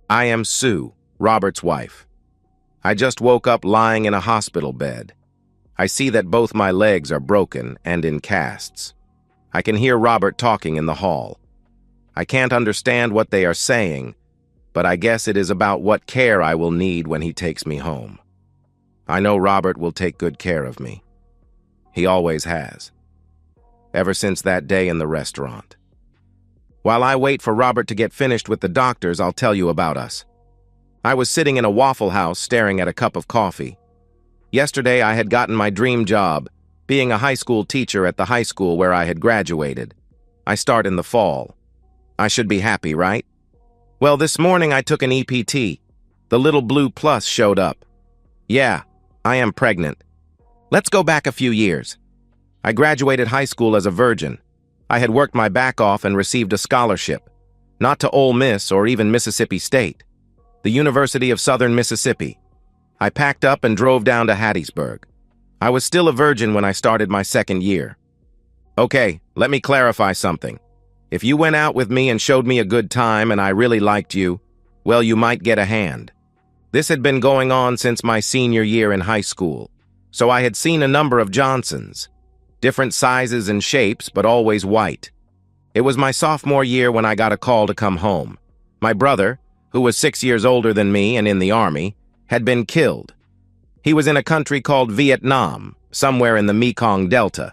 I am Sue, Robert's wife. I just woke up lying in a hospital bed. I see that both my legs are broken and in casts. I can hear Robert talking in the hall. I can't understand what they are saying, but I guess it is about what care I will need when he takes me home. I know Robert will take good care of me. He always has. Ever since that day in the restaurant. While I wait for Robert to get finished with the doctors, I'll tell you about us. I was sitting in a Waffle House staring at a cup of coffee. Yesterday I had gotten my dream job, being a high school teacher at the high school where I had graduated. I start in the fall. I should be happy, right? Well, this morning I took an EPT. The little blue plus showed up. Yeah, I am pregnant. Let's go back a few years. I graduated high school as a virgin. I had worked my back off and received a scholarship. Not to Ole Miss or even Mississippi State. The University of Southern Mississippi. I packed up and drove down to Hattiesburg. I was still a virgin when I started my second year. Okay, let me clarify something. If you went out with me and showed me a good time and I really liked you, well, you might get a hand. This had been going on since my senior year in high school, so I had seen a number of Johnsons. Different sizes and shapes, but always white. It was my sophomore year when I got a call to come home. My brother, who was 6 years older than me and in the Army, had been killed. He was in a country called Vietnam, somewhere in the Mekong Delta.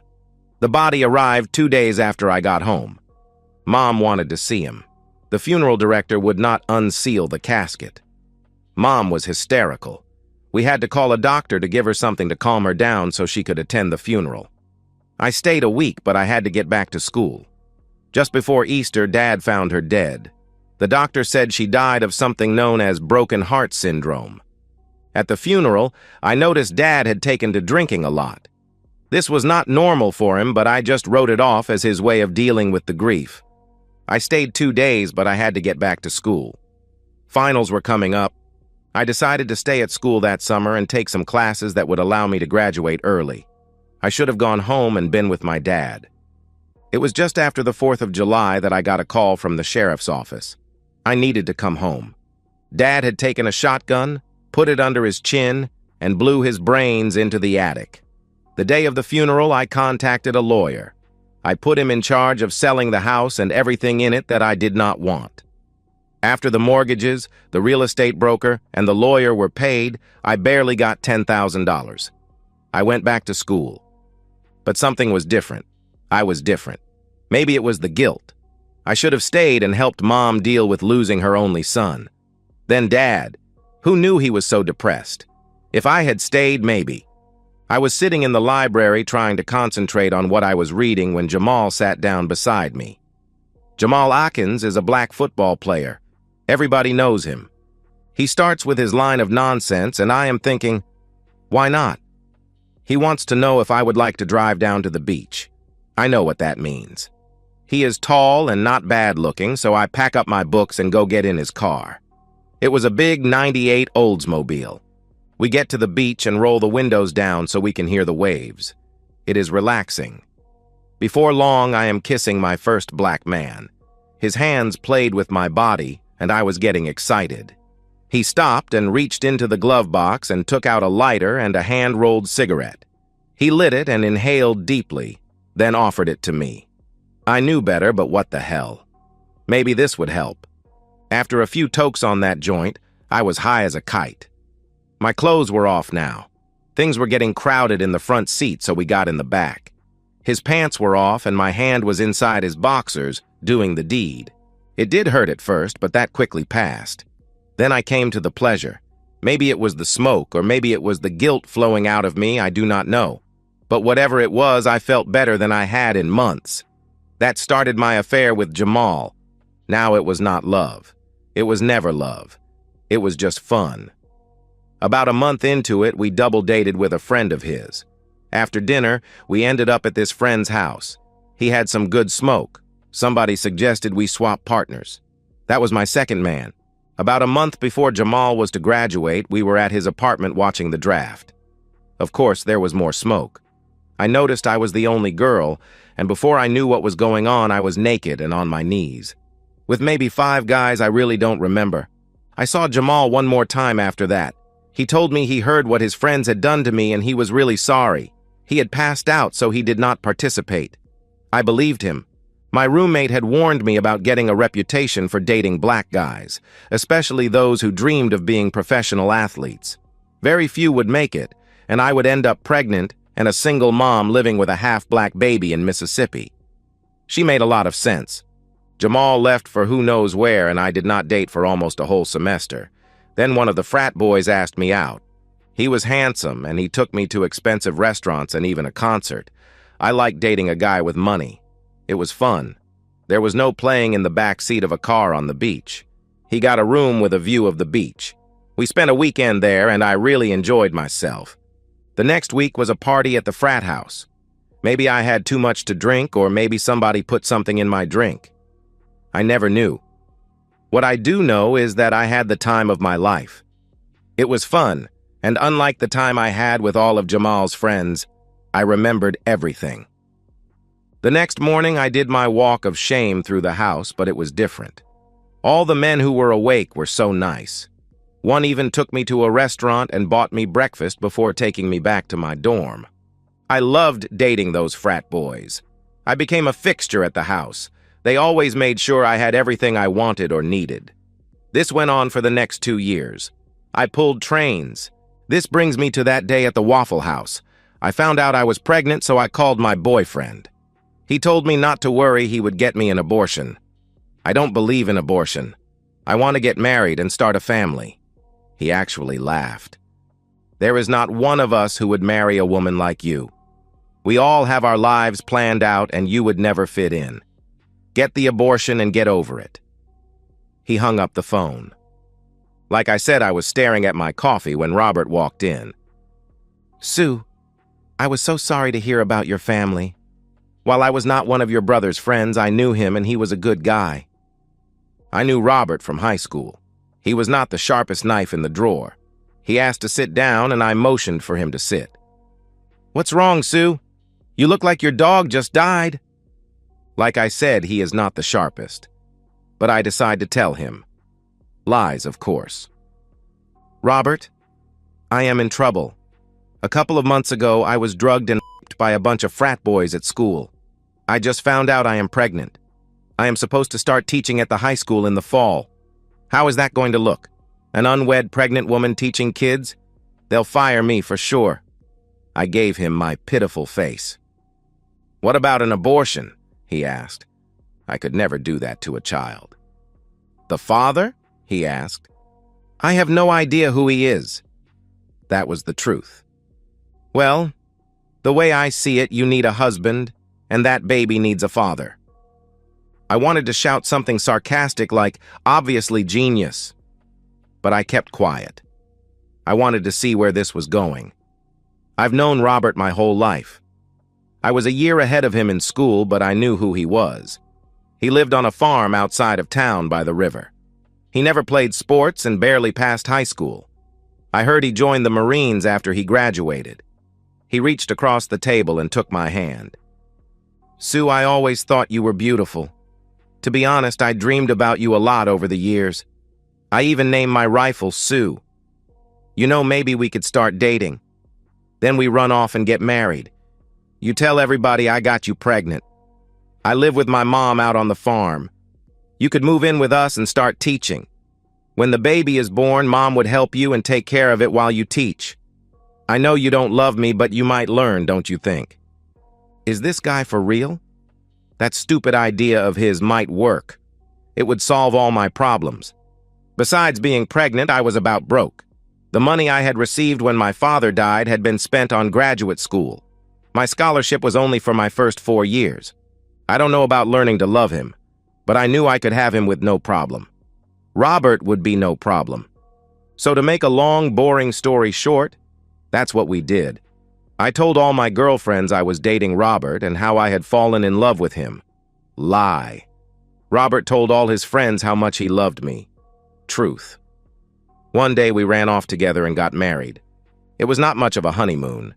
The body arrived 2 days after I got home. Mom wanted to see him. The funeral director would not unseal the casket. Mom was hysterical. We had to call a doctor to give her something to calm her down so she could attend the funeral. I stayed a week, but I had to get back to school. Just before Easter, Dad found her dead. The doctor said she died of something known as broken heart syndrome. At the funeral, I noticed Dad had taken to drinking a lot. This was not normal for him, but I just wrote it off as his way of dealing with the grief. I stayed 2 days, but I had to get back to school. Finals were coming up. I decided to stay at school that summer and take some classes that would allow me to graduate early. I should have gone home and been with my dad. It was just after the 4th of July that I got a call from the sheriff's office. I needed to come home. Dad had taken a shotgun, put it under his chin, and blew his brains into the attic. The day of the funeral, I contacted a lawyer. I put him in charge of selling the house and everything in it that I did not want. After the mortgages, the real estate broker, and the lawyer were paid, I barely got $10,000. I went back to school. But something was different. I was different. Maybe it was the guilt. I should have stayed and helped Mom deal with losing her only son. Then Dad. Who knew he was so depressed? If I had stayed, maybe. I was sitting in the library trying to concentrate on what I was reading when Jamal sat down beside me. Jamal Atkins is a black football player. Everybody knows him. He starts with his line of nonsense, and I am thinking, why not? He wants to know if I would like to drive down to the beach. I know what that means. He is tall and not bad looking, so I pack up my books and go get in his car. It was a big '98 Oldsmobile. We get to the beach and roll the windows down so we can hear the waves. It is relaxing. Before long, I am kissing my first black man. His hands played with my body, and I was getting excited. He stopped and reached into the glove box and took out a lighter and a hand-rolled cigarette. He lit it and inhaled deeply, then offered it to me. I knew better, but what the hell? Maybe this would help. After a few tokes on that joint, I was high as a kite. My clothes were off now. Things were getting crowded in the front seat, so we got in the back. His pants were off and my hand was inside his boxers, doing the deed. It did hurt at first, but that quickly passed. Then I came to the pleasure. Maybe it was the smoke, or maybe it was the guilt flowing out of me, I do not know. But whatever it was, I felt better than I had in months. That started my affair with Jamal. Now it was not love. It was never love. It was just fun. About a month into it, we double-dated with a friend of his. After dinner, we ended up at this friend's house. He had some good smoke. Somebody suggested we swap partners. That was my second man. About a month before Jamal was to graduate, we were at his apartment watching the draft. Of course, there was more smoke. I noticed I was the only girl, and before I knew what was going on, I was naked and on my knees. With maybe 5 guys I really don't remember. I saw Jamal one more time after that. He told me he heard what his friends had done to me and he was really sorry. He had passed out, so he did not participate. I believed him. My roommate had warned me about getting a reputation for dating black guys, especially those who dreamed of being professional athletes. Very few would make it, and I would end up pregnant and a single mom living with a half-black baby in Mississippi. She made a lot of sense. Jamal left for who knows where, and I did not date for almost a whole semester. Then one of the frat boys asked me out. He was handsome, and he took me to expensive restaurants and even a concert. I liked dating a guy with money. It was fun. There was no playing in the back seat of a car on the beach. He got a room with a view of the beach. We spent a weekend there, and I really enjoyed myself. The next week was a party at the frat house. Maybe I had too much to drink, or maybe somebody put something in my drink. I never knew. What I do know is that I had the time of my life. It was fun, and unlike the time I had with all of Jamal's friends, I remembered everything. The next morning, I did my walk of shame through the house, but it was different. All the men who were awake were so nice. One even took me to a restaurant and bought me breakfast before taking me back to my dorm. I loved dating those frat boys. I became a fixture at the house. They always made sure I had everything I wanted or needed. This went on for the next 2 years. I pulled trains. This brings me to that day at the Waffle House. I found out I was pregnant, so I called my boyfriend. He told me not to worry, he would get me an abortion. I don't believe in abortion. I want to get married and start a family. He actually laughed. There is not one of us who would marry a woman like you. We all have our lives planned out, and you would never fit in. Get the abortion and get over it. He hung up the phone. Like I said, I was staring at my coffee when Robert walked in. Sue, I was so sorry to hear about your family. While I was not one of your brother's friends, I knew him and he was a good guy. I knew Robert from high school. He was not the sharpest knife in the drawer. He asked to sit down and I motioned for him to sit. What's wrong, Sue? You look like your dog just died. Like I said, he is not the sharpest. But I decide to tell him. Lies, of course. Robert, I am in trouble. A couple of months ago, I was drugged and by a bunch of frat boys at school. I just found out I am pregnant. I am supposed to start teaching at the high school in the fall. How is that going to look? An unwed pregnant woman teaching kids? They'll fire me for sure. I gave him my pitiful face. What about an abortion? He asked. I could never do that to a child. The father? He asked. I have no idea who he is. That was the truth. Well, the way I see it, you need a husband, and that baby needs a father. I wanted to shout something sarcastic like, obviously genius. But I kept quiet. I wanted to see where this was going. I've known Robert my whole life. I was a year ahead of him in school, but I knew who he was. He lived on a farm outside of town by the river. He never played sports and barely passed high school. I heard he joined the Marines after he graduated. He reached across the table and took my hand. Sue, I always thought you were beautiful. To be honest, I dreamed about you a lot over the years. I even named my rifle Sue. You know, maybe we could start dating. Then we run off and get married. You tell everybody I got you pregnant. I live with my mom out on the farm. You could move in with us and start teaching. When the baby is born, Mom would help you and take care of it while you teach. I know you don't love me, but you might learn, don't you think? Is this guy for real? That stupid idea of his might work. It would solve all my problems. Besides being pregnant, I was about broke. The money I had received when my father died had been spent on graduate school. My scholarship was only for my first 4 years. I don't know about learning to love him, but I knew I could have him with no problem. Robert would be no problem. So to make a long, boring story short, that's what we did. I told all my girlfriends I was dating Robert and how I had fallen in love with him. Lie. Robert told all his friends how much he loved me. Truth. One day we ran off together and got married. It was not much of a honeymoon.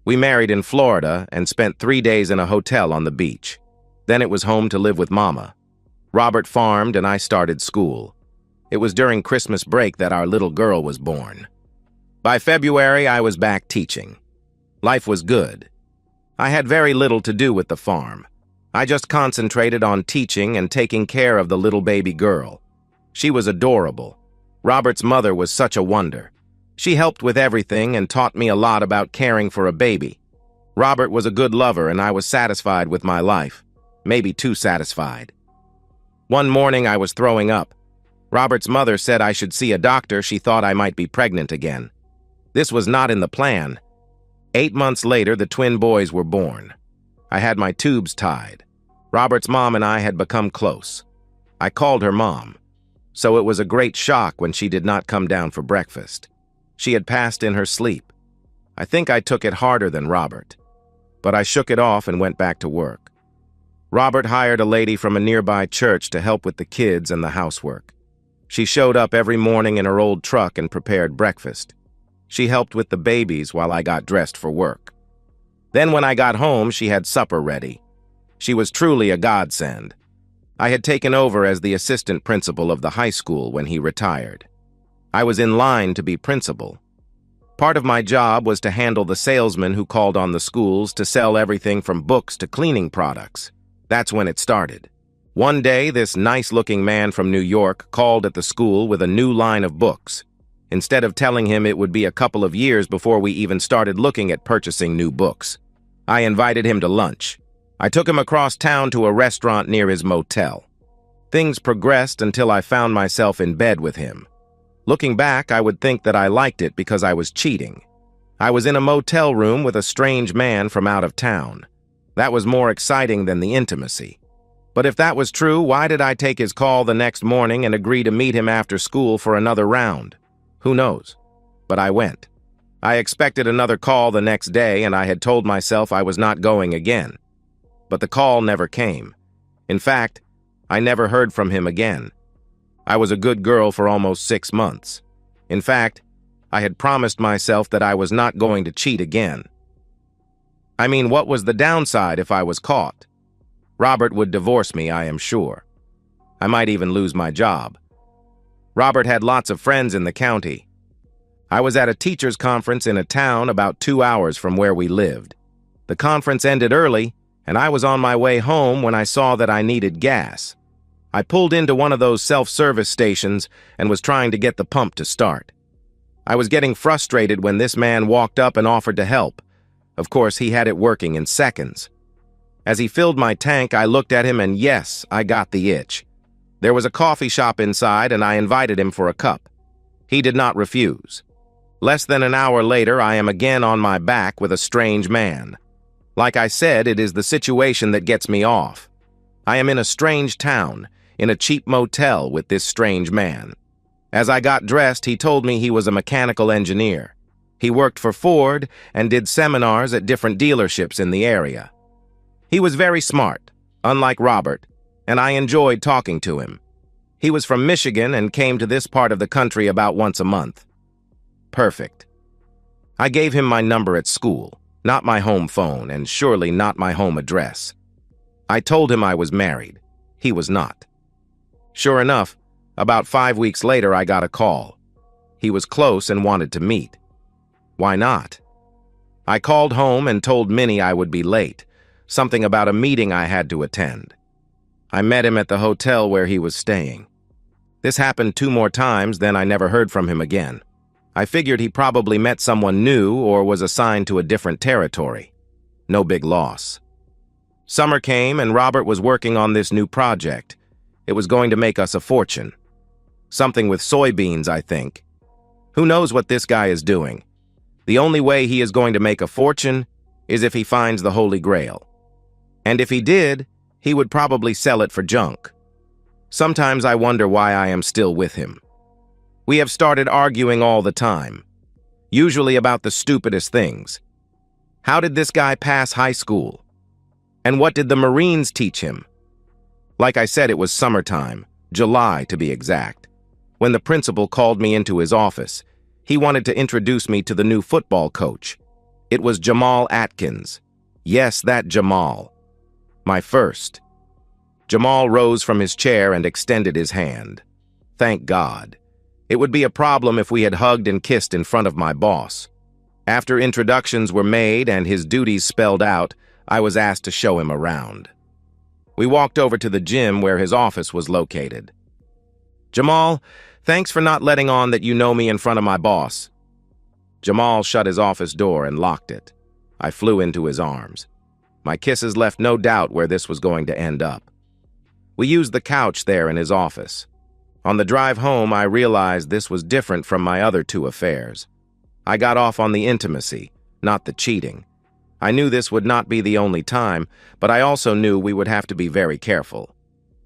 We married in Florida and spent 3 days in a hotel on the beach. Then it was home to live with Mama. Robert farmed and I started school. It was during Christmas break that our little girl was born. By February, I was back teaching. Life was good. I had very little to do with the farm. I just concentrated on teaching and taking care of the little baby girl. She was adorable. Robert's mother was such a wonder. She helped with everything and taught me a lot about caring for a baby. Robert was a good lover and I was satisfied with my life. Maybe too satisfied. One morning I was throwing up. Robert's mother said I should see a doctor. She thought I might be pregnant again. This was not in the plan. 8 months later, the twin boys were born. I had my tubes tied. Robert's mom and I had become close. I called her mom. So it was a great shock when she did not come down for breakfast. She had passed in her sleep. I think I took it harder than Robert. But I shook it off and went back to work. Robert hired a lady from a nearby church to help with the kids and the housework. She showed up every morning in her old truck and prepared breakfast. She helped with the babies while I got dressed for work. Then when I got home, she had supper ready. She was truly a godsend. I had taken over as the assistant principal of the high school when he retired. I was in line to be principal. Part of my job was to handle the salesmen who called on the schools to sell everything from books to cleaning products. That's when it started. One day, this nice-looking man from New York called at the school with a new line of books. Instead of telling him it would be a couple of years before we even started looking at purchasing new books, I invited him to lunch. I took him across town to a restaurant near his motel. Things progressed until I found myself in bed with him. Looking back, I would think that I liked it because I was cheating. I was in a motel room with a strange man from out of town. That was more exciting than the intimacy. But if that was true, why did I take his call the next morning and agree to meet him after school for another round? Who knows? But I went. I expected another call the next day, and I had told myself I was not going again. But the call never came. In fact, I never heard from him again. I was a good girl for almost 6 months. In fact, I had promised myself that I was not going to cheat again. I mean, what was the downside if I was caught? Robert would divorce me, I am sure. I might even lose my job. Robert had lots of friends in the county. I was at a teachers' conference in a town about 2 hours from where we lived. The conference ended early, and I was on my way home when I saw that I needed gas. I pulled into one of those self-service stations and was trying to get the pump to start. I was getting frustrated when this man walked up and offered to help. Of course, he had it working in seconds. As he filled my tank, I looked at him and yes, I got the itch. There was a coffee shop inside and I invited him for a cup. He did not refuse. Less than an hour later, I am again on my back with a strange man. Like I said, it is the situation that gets me off. I am in a strange town, in a cheap motel with this strange man. As I got dressed, he told me he was a mechanical engineer. He worked for Ford and did seminars at different dealerships in the area. He was very smart, unlike Robert, and I enjoyed talking to him. He was from Michigan and came to this part of the country about once a month. Perfect. I gave him my number at school, not my home phone, and surely not my home address. I told him I was married. He was not. Sure enough, about 5 weeks later, I got a call. He was close and wanted to meet. Why not? I called home and told Minnie I would be late, something about a meeting I had to attend. I met him at the hotel where he was staying. This happened 2 more times, then I never heard from him again. I figured he probably met someone new or was assigned to a different territory. No big loss. Summer came and Robert was working on this new project. It was going to make us a fortune. Something with soybeans, I think. Who knows what this guy is doing? The only way he is going to make a fortune is if he finds the Holy Grail. And if he did, he would probably sell it for junk. Sometimes I wonder why I am still with him. We have started arguing all the time, usually about the stupidest things. How did this guy pass high school? And what did the Marines teach him? Like I said, it was summertime, July to be exact. When the principal called me into his office, he wanted to introduce me to the new football coach. It was Jamal Atkins. Yes, that Jamal. My first. Jamal rose from his chair and extended his hand. Thank God. It would be a problem if we had hugged and kissed in front of my boss. After introductions were made and his duties spelled out, I was asked to show him around. We walked over to the gym where his office was located. "Jamal, thanks for not letting on that you know me in front of my boss." Jamal shut his office door and locked it. I flew into his arms. My kisses left no doubt where this was going to end up. We used the couch there in his office. On the drive home, I realized this was different from my other two affairs. I got off on the intimacy, not the cheating. I knew this would not be the only time, but I also knew we would have to be very careful.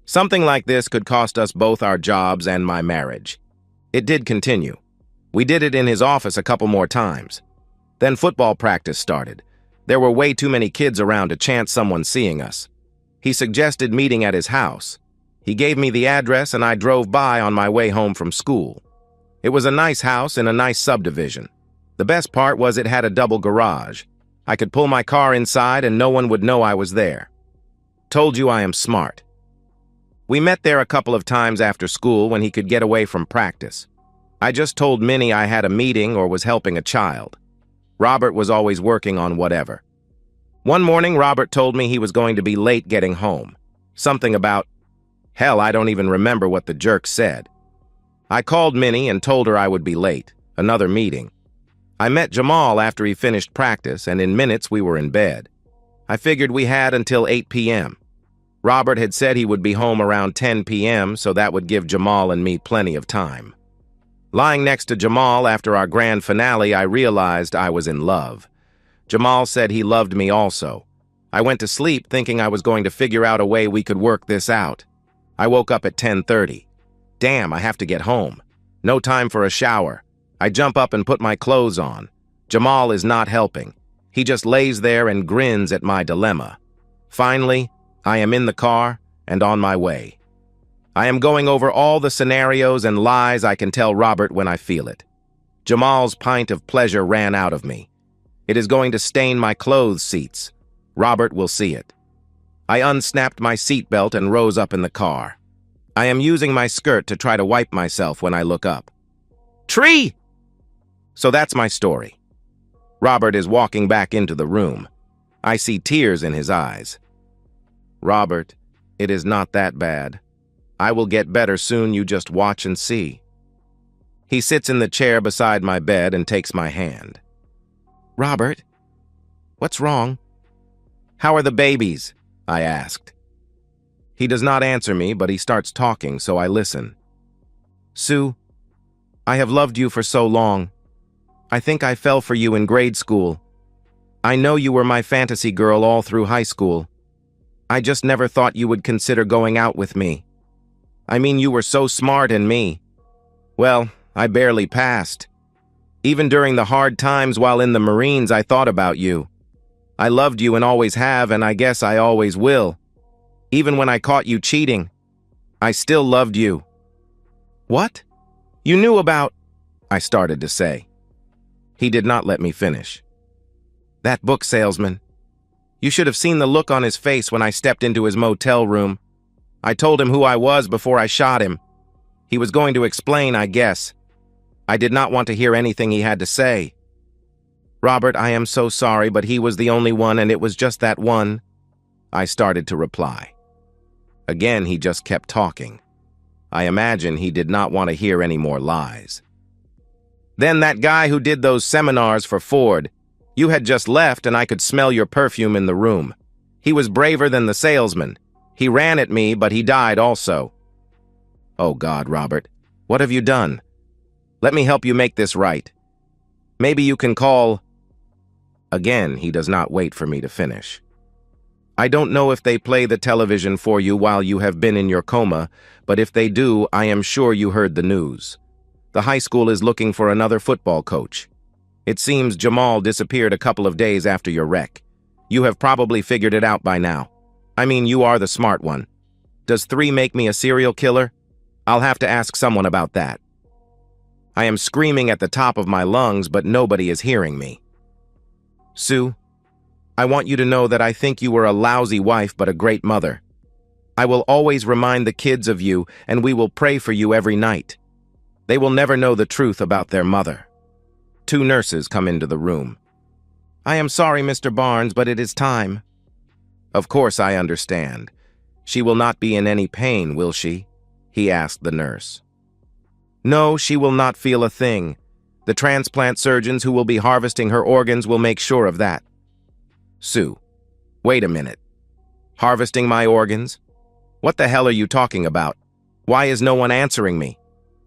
Something like this could cost us both our jobs and my marriage. It did continue. We did it in his office a couple more times. Then football practice started. There were way too many kids around to chance someone seeing us. He suggested meeting at his house. He gave me the address and I drove by on my way home from school. It was a nice house in a nice subdivision. The best part was it had a double garage. I could pull my car inside and no one would know I was there. Told you I am smart. We met there a couple of times after school when he could get away from practice. I just told Minnie I had a meeting or was helping a child. Robert was always working on whatever. One morning, Robert told me he was going to be late getting home. Something about, hell, I don't even remember what the jerk said. I called Minnie and told her I would be late. Another meeting. I met Jamal after he finished practice, and in minutes we were in bed. I figured we had until 8 p.m. Robert had said he would be home around 10 p.m., so that would give Jamal and me plenty of time. Lying next to Jamal after our grand finale, I realized I was in love. Jamal said he loved me also. I went to sleep thinking I was going to figure out a way we could work this out. I woke up at 10:30. Damn, I have to get home. No time for a shower. I jump up and put my clothes on. Jamal is not helping. He just lays there and grins at my dilemma. Finally, I am in the car and on my way. I am going over all the scenarios and lies I can tell Robert when I feel it. Jamal's pint of pleasure ran out of me. It is going to stain my clothes seats. Robert will see it. I unsnapped my seatbelt and rose up in the car. I am using my skirt to try to wipe myself when I look up. Tree! So that's my story. Robert is walking back into the room. I see tears in his eyes. Robert, it is not that bad. I will get better soon, you just watch and see. He sits in the chair beside my bed and takes my hand. Robert, what's wrong? How are the babies? I asked. He does not answer me, but he starts talking, so I listen. Sue, I have loved you for so long. I think I fell for you in grade school. I know you were my fantasy girl all through high school. I just never thought you would consider going out with me. I mean, you were so smart and me. Well, I barely passed. Even during the hard times while in the Marines, I thought about you. I loved you and always have, and I guess I always will. Even when I caught you cheating, I still loved you. What? You knew about... I started to say. He did not let me finish. That book salesman. You should have seen the look on his face when I stepped into his motel room. I told him who I was before I shot him. He was going to explain, I guess. I did not want to hear anything he had to say. Robert, I am so sorry, but he was the only one, and it was just that one. I started to reply. Again, he just kept talking. I imagine he did not want to hear any more lies. Then that guy who did those seminars for Ford. You had just left, and I could smell your perfume in the room. He was braver than the salesman. He ran at me, but he died also. Oh God, Robert, what have you done? Let me help you make this right. Maybe you can call... Again, he does not wait for me to finish. I don't know if they play the television for you while you have been in your coma, but if they do, I am sure you heard the news. The high school is looking for another football coach. It seems Jamal disappeared a couple of days after your wreck. You have probably figured it out by now. I mean, you are the smart one. Does 3 make me a serial killer? I'll have to ask someone about that. I am screaming at the top of my lungs, but nobody is hearing me. Sue, I want you to know that I think you were a lousy wife but a great mother. I will always remind the kids of you, and we will pray for you every night. They will never know the truth about their mother. 2 nurses come into the room. I am sorry, Mr. Barnes, but it is time. Of course I understand. She will not be in any pain, will she? He asked the nurse. No, she will not feel a thing. The transplant surgeons who will be harvesting her organs will make sure of that. Sue, wait a minute. Harvesting my organs? What the hell are you talking about? Why is no one answering me?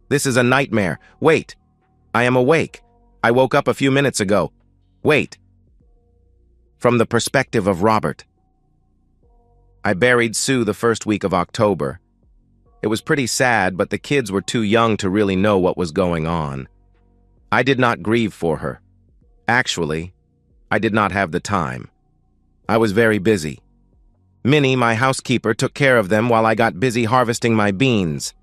This is a nightmare. Wait. I am awake. I woke up a few minutes ago. Wait. From the perspective of Robert. I buried Sue the first week of October. It was pretty sad, but the kids were too young to really know what was going on. I did not grieve for her. Actually, I did not have the time. I was very busy. Minnie, my housekeeper, took care of them while I got busy harvesting my beans.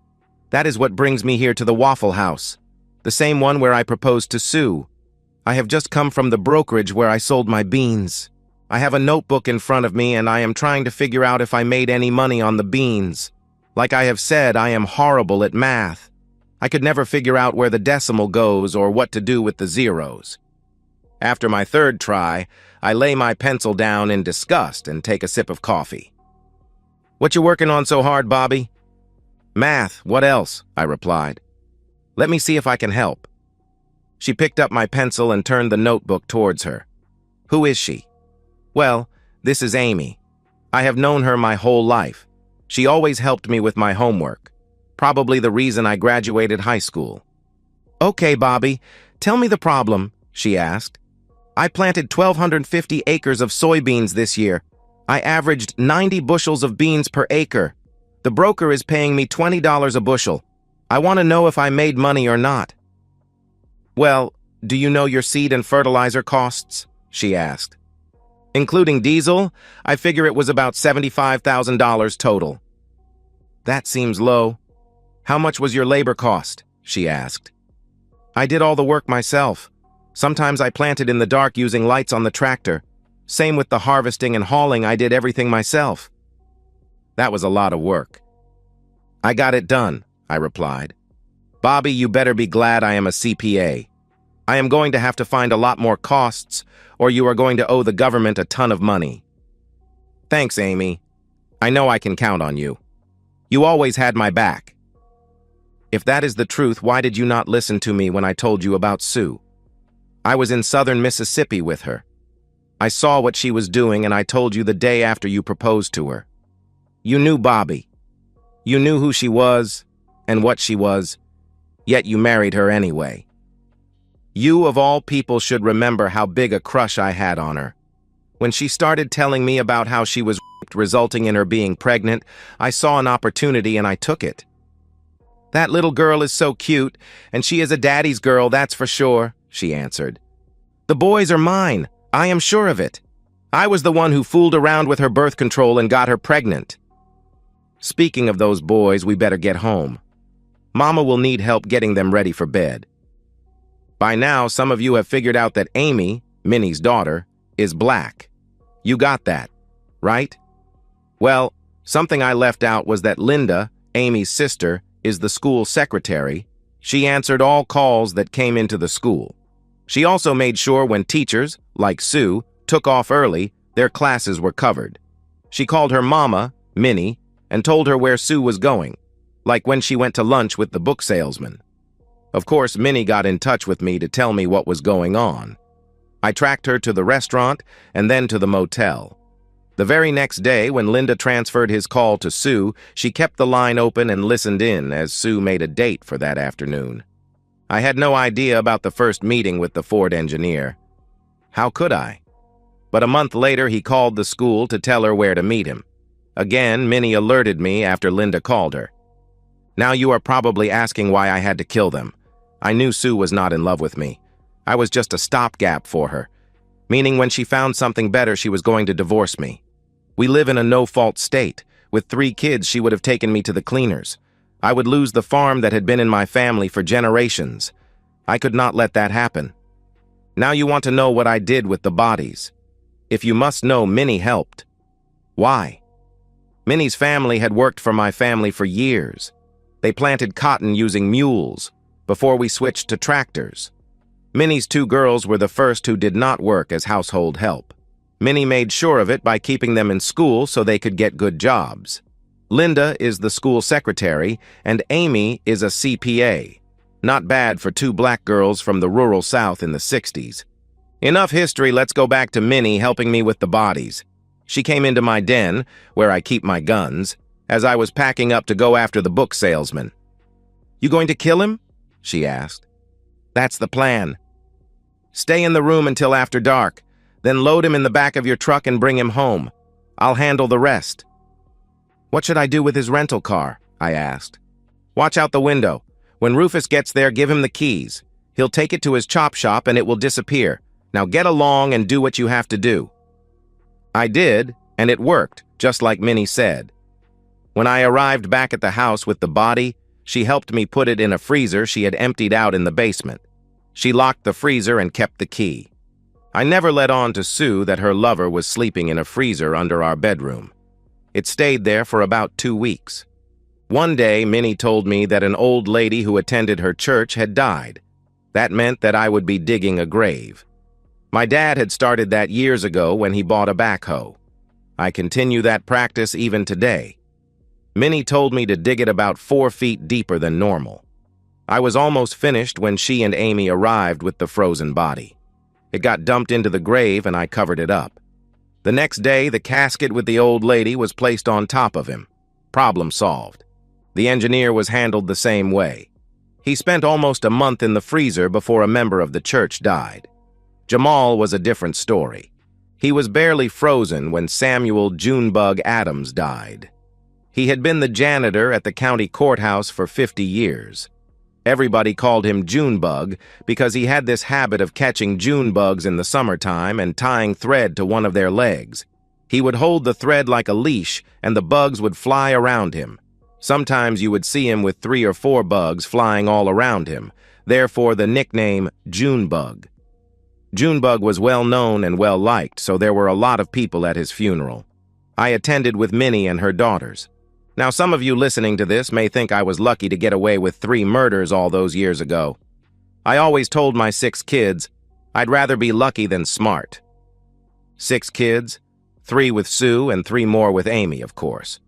That is what brings me here to the Waffle House, the same one where I proposed to Sue. I have just come from the brokerage where I sold my beans. I have a notebook in front of me and I am trying to figure out if I made any money on the beans. Like I have said, I am horrible at math. I could never figure out where the decimal goes or what to do with the zeros. After my 3rd try, I lay my pencil down in disgust and take a sip of coffee. What you working on so hard, Bobby? Math, what else? I replied. Let me see if I can help. She picked up my pencil and turned the notebook towards her. Who is she? Well, this is Amy. I have known her my whole life. She always helped me with my homework. Probably the reason I graduated high school. Okay, Bobby, tell me the problem, she asked. I planted 1,250 acres of soybeans this year. I averaged 90 bushels of beans per acre. The broker is paying me $20 a bushel. I want to know if I made money or not. Well, do you know your seed and fertilizer costs? She asked. Including diesel, I figure it was about $75,000 total. That seems low. How much was your labor cost? She asked. I did all the work myself. Sometimes I planted in the dark using lights on the tractor. Same with the harvesting and hauling, I did everything myself. That was a lot of work. I got it done, I replied. Bobby, you better be glad I am a CPA. I am going to have to find a lot more costs, or you are going to owe the government a ton of money. Thanks, Amy. I know I can count on you. You always had my back. If that is the truth, why did you not listen to me when I told you about Sue? I was in southern Mississippi with her. I saw what she was doing and I told you the day after you proposed to her. You knew Bobby. You knew who she was and what she was, yet you married her anyway. You, of all people, should remember how big a crush I had on her. When she started telling me about how she was raped, resulting in her being pregnant, I saw an opportunity and I took it. That little girl is so cute, and she is a daddy's girl, that's for sure, she answered. The boys are mine, I am sure of it. I was the one who fooled around with her birth control and got her pregnant. Speaking of those boys, we better get home. Mama will need help getting them ready for bed. By now, some of you have figured out that Amy, Minnie's daughter, is black. You got that, right? Well, something I left out was that Linda, Amy's sister, is the school secretary. She answered all calls that came into the school. She also made sure when teachers, like Sue, took off early, their classes were covered. She called her mama, Minnie, and told her where Sue was going, like when she went to lunch with the book salesman. Of course, Minnie got in touch with me to tell me what was going on. I tracked her to the restaurant and then to the motel. The very next day, when Linda transferred his call to Sue, she kept the line open and listened in as Sue made a date for that afternoon. I had no idea about the first meeting with the Ford engineer. How could I? But a month later, he called the school to tell her where to meet him. Again, Minnie alerted me after Linda called her. Now you are probably asking why I had to kill them. I knew Sue was not in love with me. I was just a stopgap for her, meaning when she found something better, she was going to divorce me. We live in a no-fault state. With 3 kids, she would have taken me to the cleaners. I would lose the farm that had been in my family for generations. I could not let that happen. Now you want to know what I did with the bodies. If you must know, Minnie helped. Why? Minnie's family had worked for my family for years. They planted cotton using mules before we switched to tractors. Minnie's 2 girls were the first who did not work as household help. Minnie made sure of it by keeping them in school so they could get good jobs. Linda is the school secretary, and Amy is a CPA. Not bad for 2 black girls from the rural South in the 60s. Enough history, let's go back to Minnie helping me with the bodies. She came into my den, where I keep my guns, as I was packing up to go after the book salesman. "You going to kill him?" she asked. "That's the plan. Stay in the room until after dark, then load him in the back of your truck and bring him home. I'll handle the rest." "What should I do with his rental car?" I asked. "Watch out the window. When Rufus gets there, give him the keys. He'll take it to his chop shop and it will disappear. Now get along and do what you have to do." I did, and it worked, just like Minnie said. When I arrived back at the house with the body, she helped me put it in a freezer she had emptied out in the basement. She locked the freezer and kept the key. I never let on to Sue that her lover was sleeping in a freezer under our bedroom. It stayed there for about 2 weeks. One day, Minnie told me that an old lady who attended her church had died. That meant that I would be digging a grave. My dad had started that years ago when he bought a backhoe. I continue that practice even today. Minnie told me to dig it about 4 feet deeper than normal. I was almost finished when she and Amy arrived with the frozen body. It got dumped into the grave and I covered it up. The next day, the casket with the old lady was placed on top of him. Problem solved. The engineer was handled the same way. He spent almost a month in the freezer before a member of the church died. Jamal was a different story. He was barely frozen when Samuel Junebug Adams died. He had been the janitor at the county courthouse for 50 years. Everybody called him Junebug because he had this habit of catching June bugs in the summertime and tying thread to one of their legs. He would hold the thread like a leash and the bugs would fly around him. Sometimes you would see him with 3 or 4 bugs flying all around him, therefore the nickname Junebug. Junebug was well known and well liked, so there were a lot of people at his funeral. I attended with Minnie and her daughters. Now, some of you listening to this may think I was lucky to get away with 3 murders all those years ago. I always told my 6 kids, I'd rather be lucky than smart. 6 kids, 3 with Sue and 3 more with Amy, of course.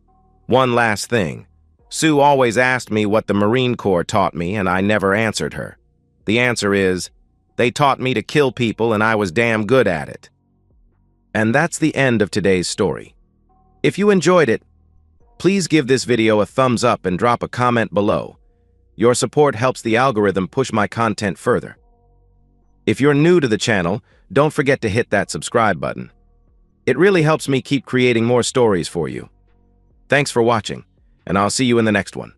One last thing. Sue always asked me what the Marine Corps taught me, and I never answered her. The answer is, they taught me to kill people and I was damn good at it. And that's the end of today's story. If you enjoyed it, please give this video a thumbs up and drop a comment below. Your support helps the algorithm push my content further. If you're new to the channel, don't forget to hit that subscribe button. It really helps me keep creating more stories for you. Thanks for watching, and I'll see you in the next one.